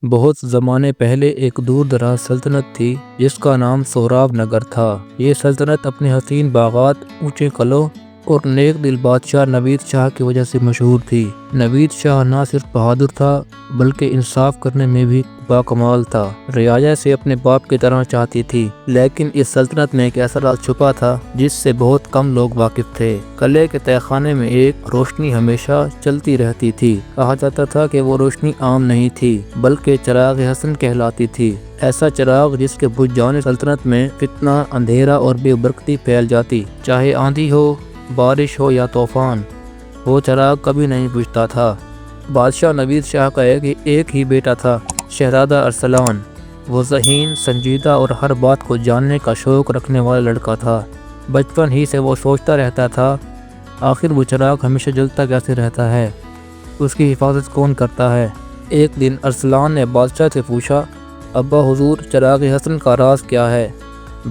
بہت زمانے پہلے ایک دور دراز سلطنت تھی جس کا نام سوراب نگر تھا۔ یہ سلطنت اپنے حسین باغات، اونچے قلعوں اور نیک دل بادشاہ نوید شاہ کی وجہ سے مشہور تھی۔ نوید شاہ نہ صرف بہادر تھا بلکہ انصاف کرنے میں بھی باکمال تھا۔ رعایا سے اپنے باپ کی طرح چاہتی تھی، لیکن اس سلطنت میں ایک ایسا راز چھپا تھا جس سے بہت کم لوگ واقف تھے۔ قلعے کے تہہ خانے میں ایک روشنی ہمیشہ چلتی رہتی تھی۔ کہا جاتا تھا کہ وہ روشنی عام نہیں تھی بلکہ چراغ حسن کہلاتی تھی۔ ایسا چراغ جس کے بجھ جانے سلطنت میں فتنہ، اندھیرا اور بے برکتی پھیل جاتی۔ چاہے آندھی ہو، بارش ہو یا طوفان، وہ چراغ کبھی نہیں بجھتا تھا۔ بادشاہ نوید شاہ کا ایک ہی بیٹا تھا، شہزادہ ارسلان۔ وہ ذہین، سنجیدہ اور ہر بات کو جاننے کا شوق رکھنے والا لڑکا تھا۔ بچپن ہی سے وہ سوچتا رہتا تھا، آخر وہ چراغ ہمیشہ جلتا کیسے رہتا ہے؟ اس کی حفاظت کون کرتا ہے؟ ایک دن ارسلان نے بادشاہ سے پوچھا، ابا حضور، چراغ حسن کا راز کیا ہے؟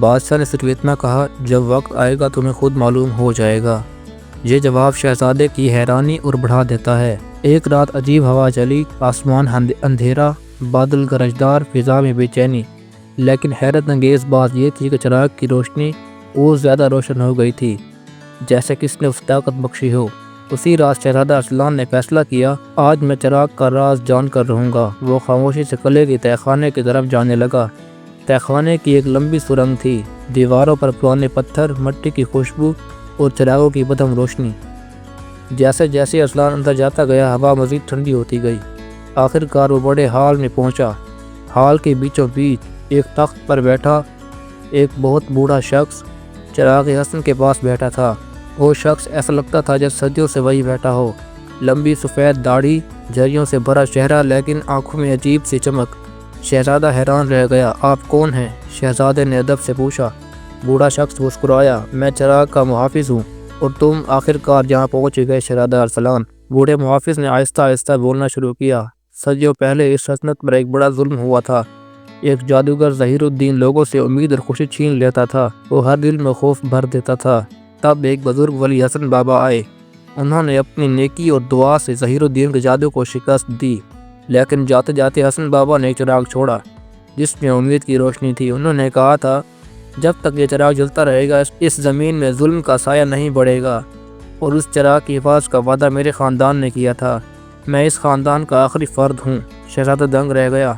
بادشاہ نے صرف اتنا کہا، جب وقت آئے گا تمہیں خود معلوم ہو جائے گا۔ یہ جواب شہزادے کی حیرانی اور بڑھا دیتا ہے۔ ایک رات عجیب ہوا چلی، آسمان اندھیرا، بادل گرجدار، فضا میں بے چینی۔ لیکن حیرت انگیز بات یہ تھی کہ چراغ کی روشنی اور زیادہ روشن ہو گئی تھی، جیسے کس نے اس طاقت بخشی ہو۔ اسی رات شہزادہ ارسلان نے فیصلہ کیا، آج میں چراغ کا راز جان کر رہوں گا۔ وہ خاموشی سے قلعے کے تہہ خانے کی طرف جانے لگا۔ تہہ خانے کی ایک لمبی سرنگ تھی، دیواروں پر پرانے پتھر، مٹی کی خوشبو اور چراغوں کی بدم روشنی۔ جیسے جیسے ارسلان اندر جاتا گیا، ہوا مزید ٹھنڈی ہوتی گئی۔ آخر کار وہ بڑے ہال میں پہنچا۔ ہال کے بیچوں بیچ ایک تخت پر بیٹھا ایک بہت بوڑھا شخص چراغ حسن کے پاس بیٹھا تھا۔ وہ شخص ایسا لگتا تھا جیسے صدیوں سے وہی بیٹھا ہو۔ لمبی سفید داڑھی، جھریوں سے بھرا چہرہ، لیکن آنکھوں میں عجیب سی چمک۔ شہزادہ حیران رہ گیا۔ آپ کون ہیں؟ شہزادے نے ادب سے پوچھا۔ بوڑھا شخص مسکرایا، میں چراغ کا محافظ ہوں، اور تم آخر کار جہاں پہنچ گئے شہزادہ ارسلان۔ بوڑھے محافظ نے آہستہ آہستہ بولنا شروع کیا۔ صدیوں پہلے اس سلطنت پر ایک بڑا ظلم ہوا تھا۔ ایک جادوگر ظہیر الدین لوگوں سے امید اور خوشی چھین لیتا تھا۔ وہ ہر دل میں خوف بھر دیتا تھا۔ تب ایک بزرگ ولی حسن بابا آئے۔ انہوں نے اپنی نیکی اور دعا سے ظہیر الدین کے جادو کو شکست دی، لیکن جاتے جاتے حسن بابا نے ایک چراغ چھوڑا جس میں امید کی روشنی تھی۔ انہوں نے کہا تھا، جب تک یہ چراغ جلتا رہے گا اس زمین میں ظلم کا سایہ نہیں بڑھے گا، اور اس چراغ کی حفاظت کا وعدہ میرے خاندان نے کیا تھا۔ میں اس خاندان کا آخری فرد ہوں۔ شہزادہ دنگ رہ گیا۔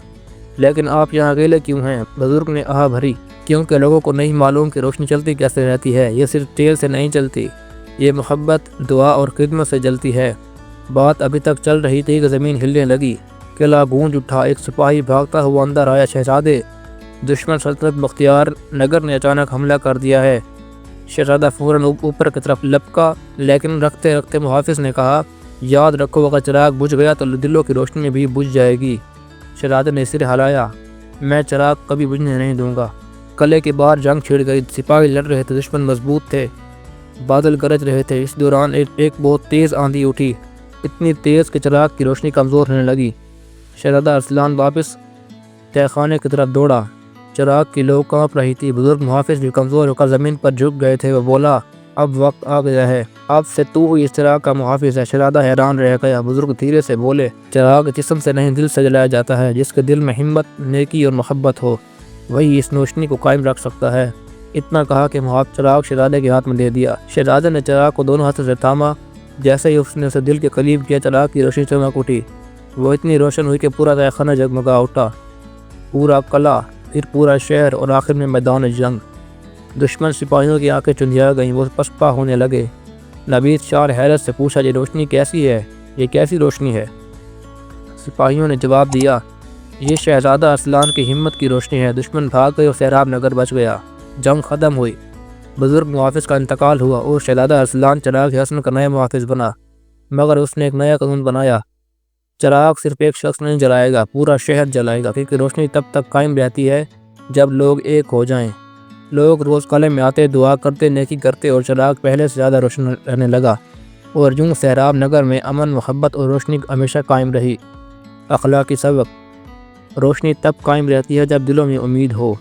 لیکن آپ یہاں اکیلے کیوں ہیں؟ بزرگ نے آہ بھری۔ کیونکہ لوگوں کو نہیں معلوم کہ روشنی چلتی کیسے رہتی ہے۔ یہ صرف تیل سے نہیں چلتی، یہ محبت، دعا اور خدمت سے جلتی ہے۔ بات ابھی تک چل رہی تھی کہ زمین ہلنے لگی۔ قلعہ گونج اٹھا، ایک سپاہی بھاگتا ہوا اندر آیا۔ شہزادے، دشمن سلطنت بختیار نگر نے اچانک حملہ کر دیا ہے۔ شہزادہ فوراً اوپر کی طرف لپکا، لیکن رکھتے رکھتے محافظ نے کہا، یاد رکھو اگر چراغ بجھ گیا تو دلوں کی روشنی بھی بجھ جائے گی۔ شہزادے نے سر ہلایا، میں چراغ کبھی بجھنے نہیں دوں گا۔ قلعے کے باہر جنگ چھڑ گئی، سپاہی لڑ رہے تھے، دشمن مضبوط تھے، بادل گرج رہے تھے۔ اس دوران ایک بہت تیز آندھی اٹھی، اتنی تیز کہ چراغ کی روشنی کمزور ہونے لگی۔ شہزادہ ارسلان واپس تہہ خانے کی طرف دوڑا۔ چراغ کی لو کانپ رہی تھی، بزرگ محافظ بھی کمزور ہو کر زمین پر جھک گئے تھے۔ وہ بولا، اب وقت آ گیا ہے، اب سے تو اس چراغ کا محافظ ہے۔ شہزادہ حیران رہ گیا۔ بزرگ دھیرے سے بولے، چراغ جسم سے نہیں دل سے جلایا جاتا ہے۔ جس کے دل میں ہمت، نیکی اور محبت ہو، وہی اس روشنی کو قائم رکھ سکتا ہے۔ اتنا کہا کہ چراغ شہزادے کے ہاتھ میں دے دیا۔ شہزادے نے چراغ کو دونوں ہاتھوں سے تھاما۔ جیسے ہی اس نے اسے دل کے قریب کیا، چراغ کی روشنی چمک اٹھی۔ وہ اتنی روشن ہوئی کہ پورا تہہ خانہ جگمگا اٹھا، پورا قلعہ، پھر پورا شہر، اور آخر میں میدان جنگ۔ دشمن سپاہیوں کی آنکھیں چندھیا گئیں، وہ پسپا ہونے لگے۔ نوید شاہ نے حیرت سے پوچھا، یہ روشنی کیسی ہے؟ یہ کیسی روشنی ہے؟ سپاہیوں نے جواب دیا، یہ شہزادہ ارسلان کی ہمت کی روشنی ہے۔ دشمن بھاگ گئے اور سوراب نگر بچ گیا۔ جنگ ختم ہوئی، بزرگ محافظ کا انتقال ہوا، اور شہزادہ ارسلان چراغ حسن کا نیا محافظ بنا۔ مگر اس نے ایک نیا قانون بنایا، چراغ صرف ایک شخص نہیں جلائے گا، پورا شہر جلائے گا، کیونکہ روشنی تب تک قائم رہتی ہے جب لوگ ایک ہو جائیں۔ لوگ روز قلعے میں آتے، دعا کرتے، نیکی کرتے، اور چراغ پہلے سے زیادہ روشن رہنے لگا، اور یوں سوراب نگر میں امن، محبت اور روشنی ہمیشہ قائم رہی۔ اخلاقی سبق: روشنی تب قائم رہتی ہے جب دلوں میں امید ہو۔